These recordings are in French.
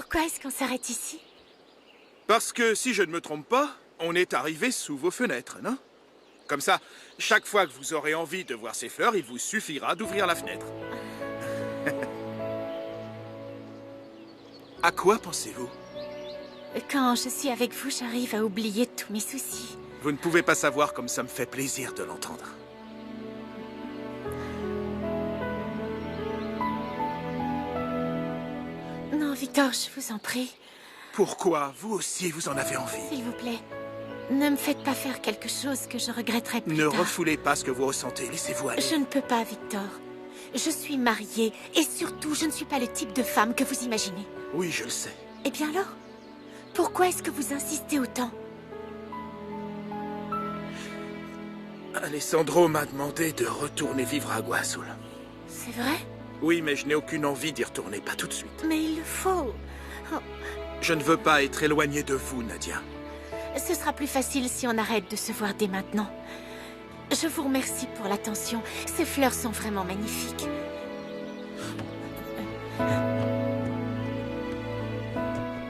Pourquoi est-ce qu'on s'arrête ici? Parce que, si je ne me trompe pas, on est arrivé sous vos fenêtres, non? Comme ça, chaque fois que vous aurez envie de voir ces fleurs, il vous suffira d'ouvrir la fenêtre. À quoi pensez-vous? Quand je suis avec vous, j'arrive à oublier tous mes soucis. Vous ne pouvez pas savoir comme ça me fait plaisir de l'entendre. Non, Victor, je vous en prie. Pourquoi? Vous aussi, vous en avez envie. S'il vous plaît, ne me faites pas faire quelque chose que je regretterai plus Ne tard. refoulez pas ce que vous ressentez, laissez-vous aller. Je ne peux pas, Victor. Je suis mariée, et surtout, je ne suis pas le type de femme que vous imaginez. Oui, je le sais. Eh bien alors, pourquoi est-ce que vous insistez autant? Alessandro m'a demandé de retourner vivre à Agua Azul. C'est vrai? Oui, mais je n'ai aucune envie d'y retourner, pas tout de suite. Mais il le faut. Oh, Je ne veux pas être éloigné de vous, Nadia. ce sera plus facile si on arrête de se voir dès maintenant. Je vous remercie pour l'attention. Ces fleurs sont vraiment magnifiques.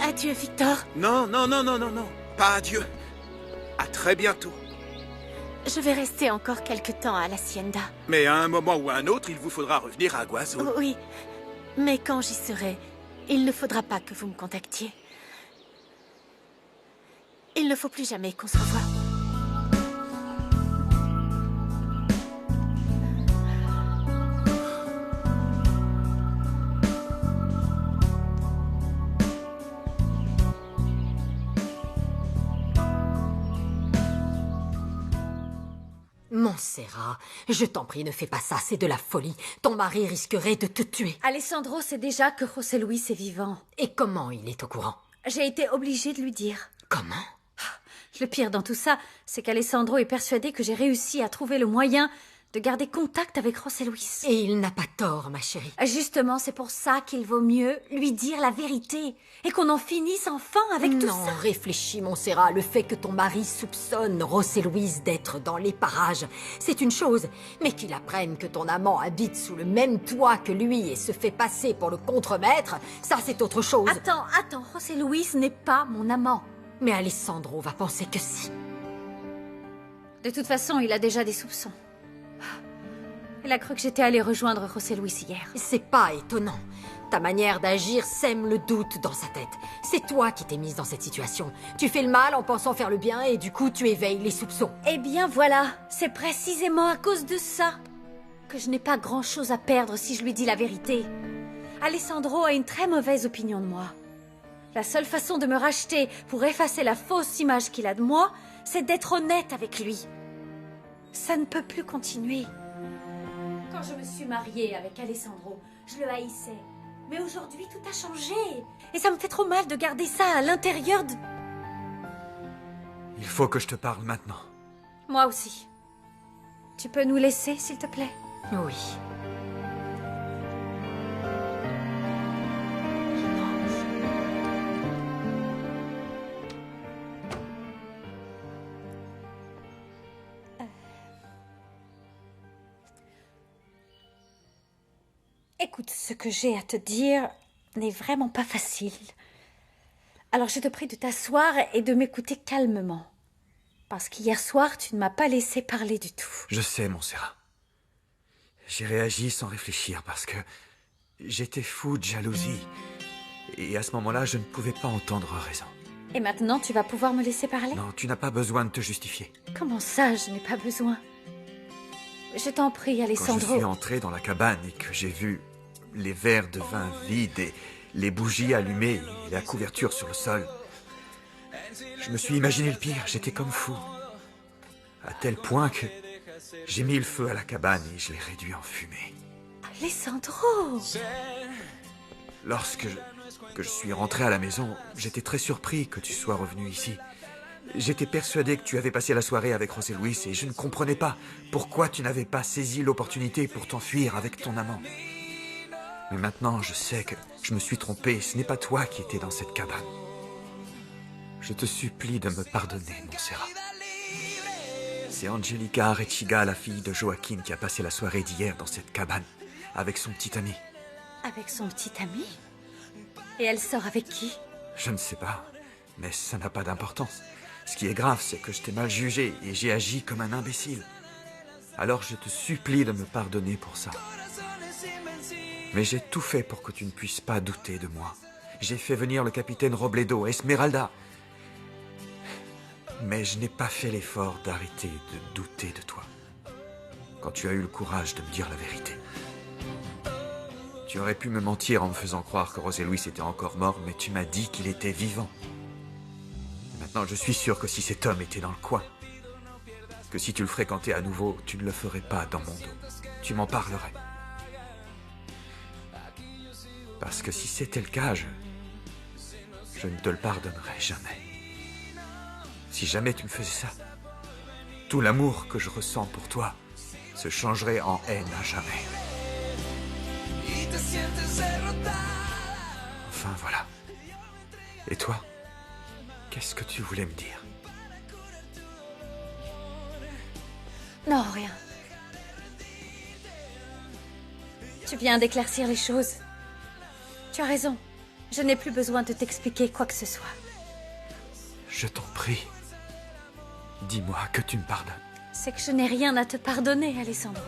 Adieu, Victor. Non, non, non, non, non, non. Pas adieu. À très bientôt. Je vais rester encore quelque temps à l'Hacienda. Mais à un moment ou à un autre, il vous faudra revenir à Agua Azul. Oui, mais quand j'y serai, il ne faudra pas que vous me contactiez. Il ne faut plus jamais qu'on se revoie. Montserrat, je t'en prie, ne fais pas ça, c'est de la folie. Ton mari risquerait de te tuer. Alessandro sait déjà que José Luis est vivant. Et comment il est au courant? J'ai été obligée de lui dire. Comment? Le pire dans tout ça, c'est qu'Alessandro est persuadé que j'ai réussi à trouver le moyen de garder contact avec José Luis. Et il n'a pas tort, ma chérie. Justement, c'est pour ça qu'il vaut mieux lui dire la vérité et qu'on en finisse enfin avec tout Non, ça. réfléchis, Montserrat. Le fait que ton mari soupçonne José Luis d'être dans les parages, c'est une chose. Mais qu'il apprenne que ton amant habite sous le même toit que lui et se fait passer pour le contremaître, ça c'est autre chose. Attends, José Luis n'est pas mon amant. Mais Alessandro va penser que si. De toute façon, il a déjà des soupçons. Il a cru que j'étais allée rejoindre José Luis hier. C'est pas étonnant. Ta manière d'agir sème le doute dans sa tête. C'est toi qui t'es mise dans cette situation. Tu fais le mal en pensant faire le bien et du coup tu éveilles les soupçons. Eh bien voilà, c'est précisément à cause de ça que je n'ai pas grand-chose à perdre si je lui dis la vérité. Alessandro a une très mauvaise opinion de moi. La seule façon de me racheter pour effacer la fausse image qu'il a de moi, c'est d'être honnête avec lui. Ça ne peut plus continuer. Quand je me suis mariée avec Alessandro, je le haïssais. Mais aujourd'hui, tout a changé. Et ça me fait trop mal de garder ça à l'intérieur de... Il faut que je te parle maintenant. Moi aussi. Tu peux nous laisser, s'il te plaît? Oui. Écoute, ce que j'ai à te dire n'est vraiment pas facile. Alors je te prie de t'asseoir et de m'écouter calmement. Parce qu'hier soir, tu ne m'as pas laissé parler du tout. Je sais, Montserrat. J'ai réagi sans réfléchir parce que j'étais fou de jalousie. Et à ce moment-là, je ne pouvais pas entendre raison. Et maintenant, tu vas pouvoir me laisser parler? Non, tu n'as pas besoin de te justifier. Comment ça, je n'ai pas besoin? Je t'en prie, Quand Alessandro. je suis entré dans la cabane et que j'ai vu les verres de vin vides et les bougies allumées et la couverture sur le sol, je me suis imaginé le pire. J'étais comme fou. À tel point que j'ai mis le feu à la cabane et je l'ai réduit en fumée. Alessandro! Lorsque je suis rentré à la maison, j'étais très surpris que tu sois revenu ici. J'étais persuadé que tu avais passé la soirée avec José Luis et je ne comprenais pas pourquoi tu n'avais pas saisi l'opportunité pour t'enfuir avec ton amant. Mais maintenant, je sais que je me suis trompé. Ce n'est pas toi qui étais dans cette cabane. Je te supplie de me pardonner, Montserrat. C'est Angelica Arechiga, la fille de Joaquin, qui a passé la soirée d'hier dans cette cabane avec son petit ami. Avec son petit ami? Et elle sort avec qui? Je ne sais pas, mais ça n'a pas d'importance. Ce qui est grave, c'est que je t'ai mal jugé et j'ai agi comme un imbécile. Alors je te supplie de me pardonner pour ça. Mais j'ai tout fait pour que tu ne puisses pas douter de moi. J'ai fait venir le capitaine Robledo, Esmeralda. Mais je n'ai pas fait l'effort d'arrêter de douter de toi. Quand tu as eu le courage de me dire la vérité. Tu aurais pu me mentir en me faisant croire que José Luis était encore mort, mais tu m'as dit qu'il était vivant. Maintenant, je suis sûr que si cet homme était dans le coin, que si tu le fréquentais à nouveau, tu ne le ferais pas dans mon dos. Tu m'en parlerais. Parce que si c'était le cas, je ne te le pardonnerais jamais. Si jamais tu me faisais ça, tout l'amour que je ressens pour toi se changerait en haine à jamais. Enfin, voilà. Et toi, qu'est-ce que tu voulais me dire? Non, rien. Tu viens d'éclaircir les choses. Tu as raison. Je n'ai plus besoin de t'expliquer quoi que ce soit. Je t'en prie. Dis-moi que tu me pardonnes. C'est que je n'ai rien à te pardonner, Alessandro.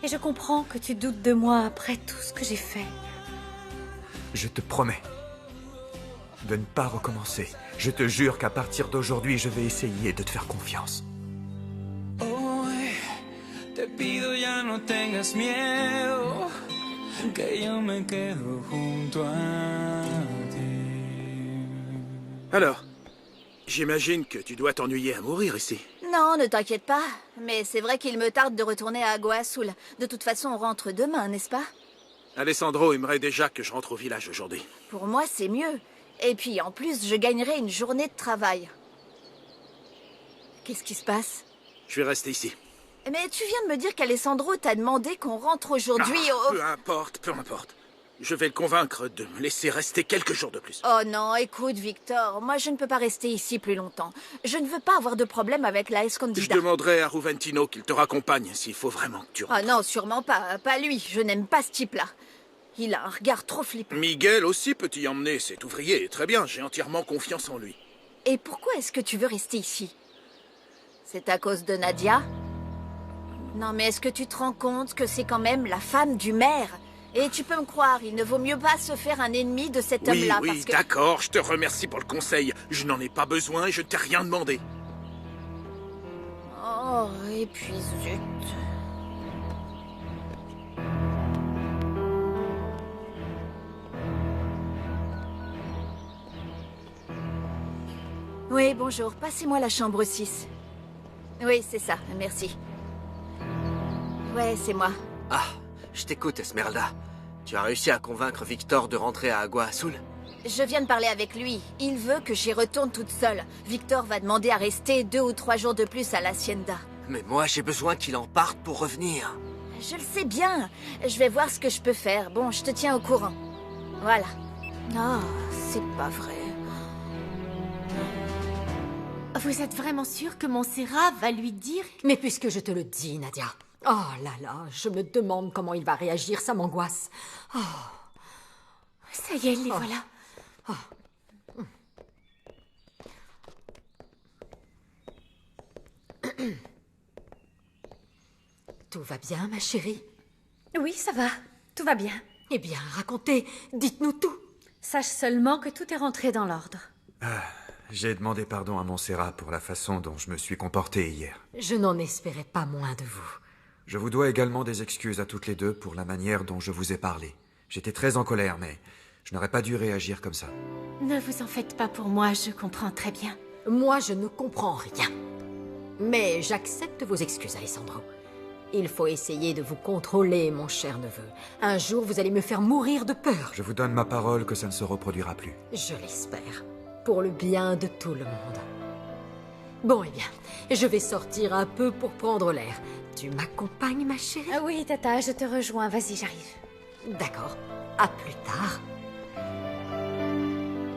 Et je comprends que tu doutes de moi après tout ce que j'ai fait. Je te promets de ne pas recommencer. Je te jure qu'à partir d'aujourd'hui, je vais essayer de te faire confiance. Hoy te pido ya no tengas miedo, que yo me quedo junto a ti. Alors, j'imagine que tu dois t'ennuyer à mourir ici. Non, ne t'inquiète pas. Mais c'est vrai qu'il me tarde de retourner à Agua Azul. De toute façon, on rentre demain, n'est-ce pas? Alessandro aimerait déjà que je rentre au village aujourd'hui. Pour moi, c'est mieux. Et puis, en plus, je gagnerai une journée de travail. Qu'est-ce qui se passe? Je vais rester ici. Mais tu viens de me dire qu'Alessandro t'a demandé qu'on rentre aujourd'hui au... Peu importe, peu importe. Je vais le convaincre de me laisser rester quelques jours de plus. Oh non, écoute, Victor, moi je ne peux pas rester ici plus longtemps. Je ne veux pas avoir de problème avec la Je Escondida. demanderai à Ruventino qu'il te raccompagne s'il faut vraiment que tu rentres. Ah non, sûrement pas. Pas lui. Je n'aime pas ce type-là. Il a un regard trop flippant. Miguel aussi peut y emmener, cet ouvrier. Très bien, j'ai entièrement confiance en lui. Et pourquoi est-ce que tu veux rester ici? C'est à cause de Nadia? Non, mais est-ce que tu te rends compte que c'est quand même la femme du maire? Et tu peux me croire, il ne vaut mieux pas se faire un ennemi de cet Oui, homme-là, oui, parce que... d'accord, je te remercie pour le conseil. Je n'en ai pas besoin et je t'ai rien demandé. Oh, et puis zut. Oui, bonjour. Passez-moi la chambre 6. Oui, c'est ça. Merci. Ouais, c'est moi. Ah, je t'écoute, Esmeralda. Tu as réussi à convaincre Victor de rentrer à Agua Azul? Je viens de parler avec lui. Il veut que j'y retourne toute seule. Victor va demander à rester 2 ou 3 jours de plus à l'Hacienda. Mais moi, j'ai besoin qu'il en parte pour revenir. Je le sais bien. Je vais voir ce que je peux faire. Bon, je te tiens au courant. Voilà. Oh, c'est pas vrai. Vous êtes vraiment sûr que Montserrat va lui dire... Mais puisque je te le dis, Nadia. Oh là là, je me demande comment il va réagir, ça m'angoisse. Oh. Ça y est, les voilà. Tout va bien, ma chérie? Oui, ça va. Tout va bien. Eh bien, racontez, dites-nous tout. Sache seulement que tout est rentré dans l'ordre. J'ai demandé pardon à Montserrat pour la façon dont je me suis comporté hier. Je n'en espérais pas moins de vous. Je vous dois également des excuses à toutes les deux pour la manière dont je vous ai parlé. J'étais très en colère, mais je n'aurais pas dû réagir comme ça. Ne vous en faites pas pour moi, je comprends très bien. Moi, je ne comprends rien. Mais j'accepte vos excuses, Alessandro. Il faut essayer de vous contrôler, mon cher neveu. Un jour, vous allez me faire mourir de peur. Je vous donne ma parole que ça ne se reproduira plus. Je l'espère. Pour le bien de tout le monde. Bon, eh bien, je vais sortir un peu pour prendre l'air. Tu m'accompagnes, ma chérie? Ah oui, Tata, je te rejoins. Vas-y, j'arrive. D'accord. À plus tard.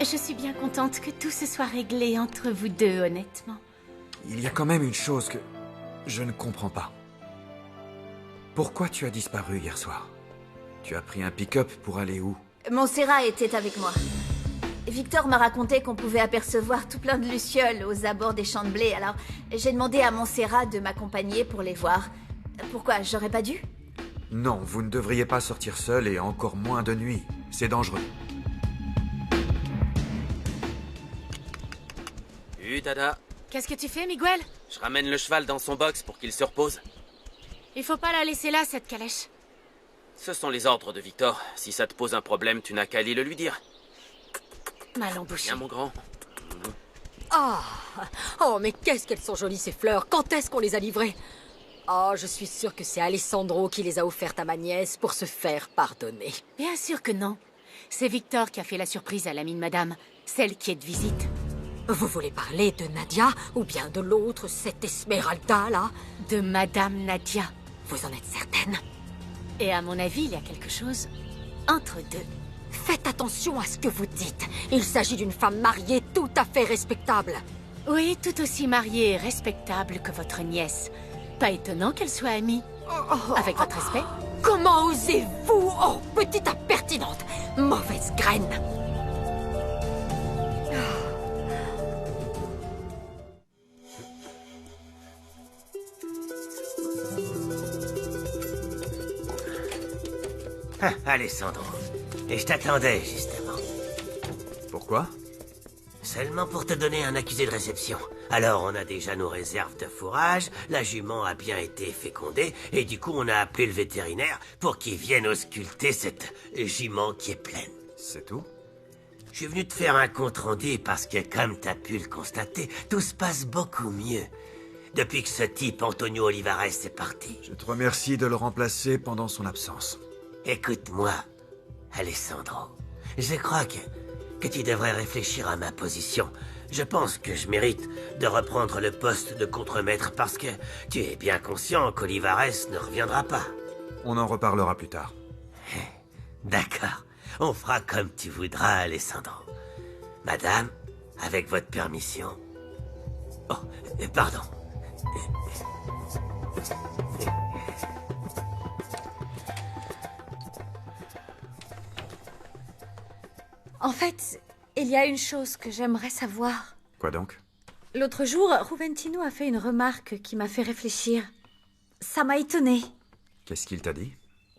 Je suis bien contente que tout se soit réglé entre vous deux, honnêtement. Il y a quand même une chose que je ne comprends pas. Pourquoi tu as disparu hier soir? Tu as pris un pick-up pour aller où? Montserrat était avec moi. Victor m'a raconté qu'on pouvait apercevoir tout plein de lucioles aux abords des champs de blé, alors j'ai demandé à Montserrat de m'accompagner pour les voir. Pourquoi, j'aurais pas dû? Non, vous ne devriez pas sortir seul et encore moins de nuit. C'est dangereux. Dada. Qu'est-ce que tu fais, Miguel? Je ramène le cheval dans son box pour qu'il se repose. Il faut pas la laisser là, cette calèche. Ce sont les ordres de Victor. Si ça te pose un problème, tu n'as qu'à aller le lui dire. Mal embouché. Viens, mon grand. Ah! Oh, mais qu'est-ce qu'elles sont jolies, ces fleurs! Quand est-ce qu'on les a livrées? Oh, je suis sûre que c'est Alessandro qui les a offertes à ma nièce pour se faire pardonner. Bien sûr que non. C'est Victor qui a fait la surprise à l'amie de madame, celle qui est de visite. Vous voulez parler de Nadia ou bien de l'autre, cette Esmeralda, là? De madame Nadia. Vous en êtes certaine? Et à mon avis, il y a quelque chose entre deux. Faites attention à ce que vous dites. Il s'agit d'une femme mariée tout à fait respectable. Oui, tout aussi mariée et respectable que votre nièce. Pas étonnant qu'elle soit amie. Avec votre respect. Comment osez-vous? Oh, petite impertinente! Mauvaise graine! Ah, Alessandro. Et je t'attendais, justement. Pourquoi? Seulement pour te donner un accusé de réception. Alors, on a déjà nos réserves de fourrage, la jument a bien été fécondée, et du coup, on a appelé le vétérinaire pour qu'il vienne ausculter cette jument qui est pleine. C'est tout? Je suis venu te faire un compte-rendu parce que, comme t'as pu le constater, tout se passe beaucoup mieux. Depuis que ce type, Antonio Olivares, est parti. Je te remercie de le remplacer pendant son absence. Écoute-moi, Alessandro. Je crois que tu devrais réfléchir à ma position. Je pense que je mérite de reprendre le poste de contremaître parce que tu es bien conscient qu'Olivares ne reviendra pas. On en reparlera plus tard. D'accord. On fera comme tu voudras, Alessandro. Madame, avec votre permission... Oh, pardon. En fait, il y a une chose que j'aimerais savoir. Quoi donc? L'autre jour, Ruventino a fait une remarque qui m'a fait réfléchir. Ça m'a étonnée. Qu'est-ce qu'il t'a dit?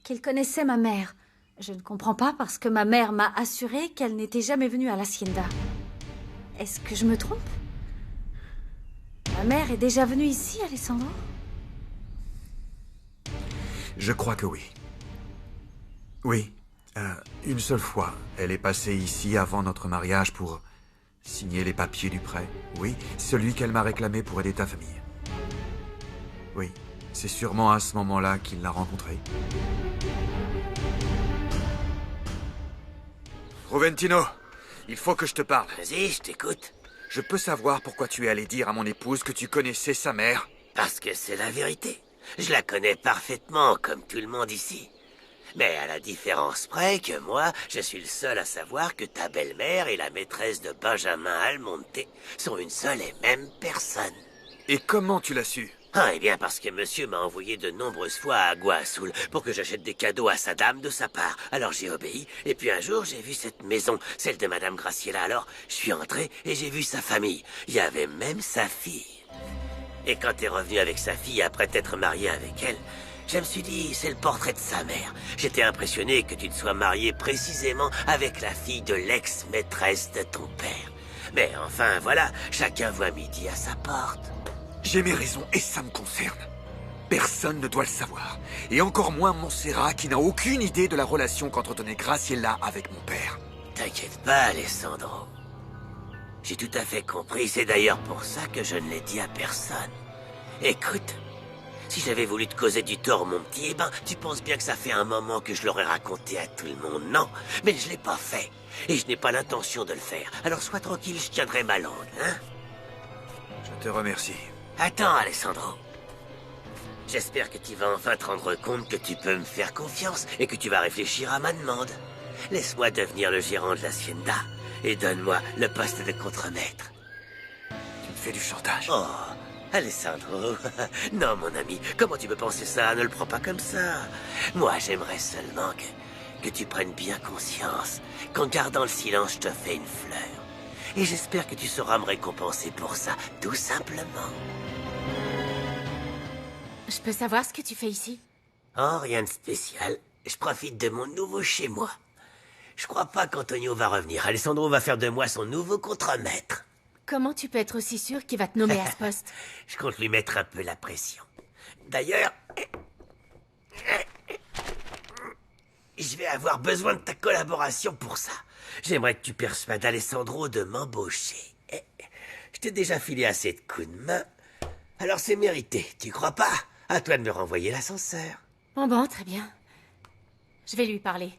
Qu'il connaissait ma mère. Je ne comprends pas parce que ma mère m'a assuré qu'elle n'était jamais venue à l'Hacienda. Est-ce que je me trompe? Ma mère est déjà venue ici, Alessandro? Je crois que oui. Oui. Une seule fois, elle est passée ici avant notre mariage pour signer les papiers du prêt. Oui, celui qu'elle m'a réclamé pour aider ta famille. Oui, c'est sûrement à ce moment-là qu'il l'a rencontrée. Ruventino, il faut que je te parle. Vas-y, je t'écoute. Je peux savoir pourquoi tu es allé dire à mon épouse que tu connaissais sa mère? Parce que c'est la vérité. Je la connais parfaitement, comme tout le monde ici. Mais à la différence près que moi, je suis le seul à savoir que ta belle-mère et la maîtresse de Benjamin Almonte sont une seule et même personne. Et comment tu l'as su? Ah, eh bien parce que monsieur m'a envoyé de nombreuses fois à Agua Azul pour que j'achète des cadeaux à sa dame de sa part. Alors j'ai obéi, et puis un jour j'ai vu cette maison, celle de Madame Graciela. Alors je suis entré et j'ai vu sa famille. Il y avait même sa fille. Et quand t'es revenu avec sa fille après t'être marié avec elle, je me suis dit, c'est le portrait de sa mère. J'étais impressionné que tu te sois marié précisément avec la fille de l'ex-maîtresse de ton père. Mais enfin, voilà, chacun voit midi à sa porte. J'ai mes raisons et ça me concerne. Personne ne doit le savoir. Et encore moins Montserrat qui n'a aucune idée de la relation qu'entretenait Graciela avec mon père. T'inquiète pas, Alessandro. J'ai tout à fait compris, c'est d'ailleurs pour ça que je ne l'ai dit à personne. Écoute, si j'avais voulu te causer du tort, mon petit, eh ben, tu penses bien que ça fait un moment que je l'aurais raconté à tout le monde, non? Mais je l'ai pas fait. Et je n'ai pas l'intention de le faire. Alors sois tranquille, je tiendrai ma langue, hein? Je te remercie. Attends, Alessandro. J'espère que tu vas enfin te rendre compte que tu peux me faire confiance et que tu vas réfléchir à ma demande. Laisse-moi devenir le gérant de l'Hacienda et donne-moi le poste de contremaître. Tu me fais du chantage. Oh, Alessandro. Non, mon ami, comment tu peux penser ça? Ne le prends pas comme ça. Moi, j'aimerais seulement que tu prennes bien conscience qu'en gardant le silence, je te fais une fleur. Et j'espère que tu sauras me récompenser pour ça, tout simplement. Je peux savoir ce que tu fais ici? Oh, rien de spécial. Je profite de mon nouveau chez moi. Je crois pas qu'Antonio va revenir. Alessandro va faire de moi son nouveau contremaître. Comment tu peux être aussi sûr qu'il va te nommer à ce poste? Je compte lui mettre un peu la pression. D'ailleurs, je vais avoir besoin de ta collaboration pour ça. J'aimerais que tu persuades Alessandro de m'embaucher. Je t'ai déjà filé assez de coups de main. Alors c'est mérité, tu crois pas? À toi de me renvoyer l'ascenseur. Bon, très bien. Je vais lui parler.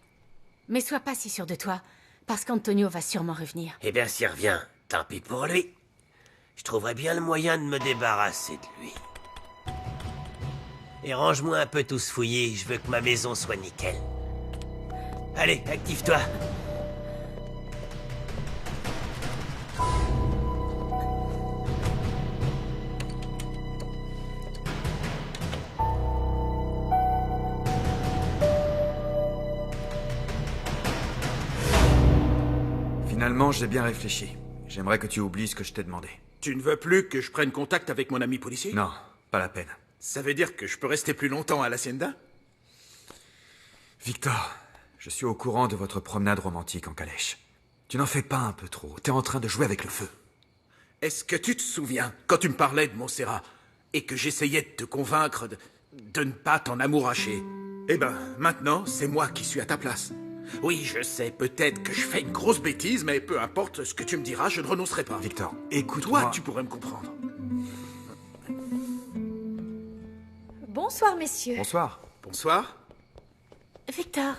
Mais sois pas si sûr de toi, parce qu'Antonio va sûrement revenir. Eh bien, s'il revient, tant pis pour lui. Je trouverai bien le moyen de me débarrasser de lui. Et range-moi un peu tout ce fouillis, je veux que ma maison soit nickel. Allez, active-toi. Finalement, j'ai bien réfléchi. J'aimerais que tu oublies ce que je t'ai demandé. Tu ne veux plus que je prenne contact avec mon ami policier? Non, pas la peine. Ça veut dire que je peux rester plus longtemps à l'Hacienda? Victor, je suis au courant de votre promenade romantique en calèche. Tu n'en fais pas un peu trop. T'es en train de jouer avec le feu. Est-ce que tu te souviens, quand tu me parlais de Montserrat, et que j'essayais de te convaincre de ne pas t'en amouracher? Eh ben, maintenant, c'est moi qui suis à ta place. Oui, je sais, peut-être que je fais une grosse bêtise, mais peu importe ce que tu me diras, je ne renoncerai pas. Victor, écoute-moi. Toi, tu pourrais me comprendre. Bonsoir, messieurs. Bonsoir. Bonsoir. Victor,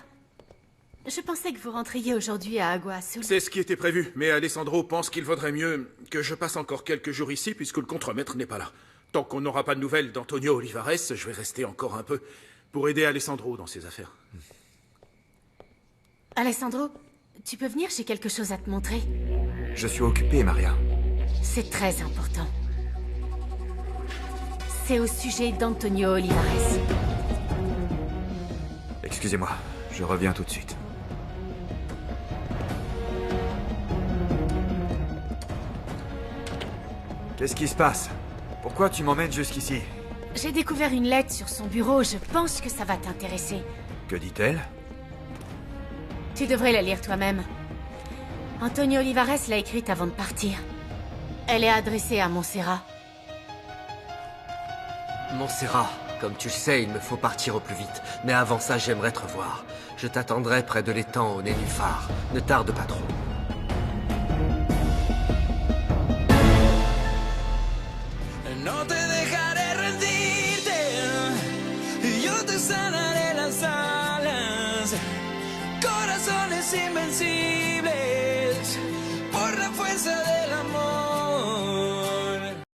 je pensais que vous rentriez aujourd'hui à Agua Azul. C'est ce qui était prévu, mais Alessandro pense qu'il vaudrait mieux que je passe encore quelques jours ici, puisque le contremaître n'est pas là. Tant qu'on n'aura pas de nouvelles d'Antonio Olivares, je vais rester encore un peu pour aider Alessandro dans ses affaires. Alessandro, tu peux venir, j'ai quelque chose à te montrer. Je suis occupé, Maria. C'est très important. C'est au sujet d'Antonio Olivares. Excusez-moi, je reviens tout de suite. Qu'est-ce qui se passe? Pourquoi tu m'emmènes jusqu'ici? J'ai découvert une lettre sur son bureau, je pense que ça va t'intéresser. Que dit-elle? Tu devrais la lire toi-même. Antonio Olivares l'a écrite avant de partir. Elle est adressée à Montserrat. Montserrat, comme tu le sais, il me faut partir au plus vite. Mais avant ça, j'aimerais te revoir. Je t'attendrai près de l'étang au Nénuphar. Ne tarde pas trop. No te dejaré rendirte, yo te sanaré las alas, corazones invencibles, por la fuerza del amor.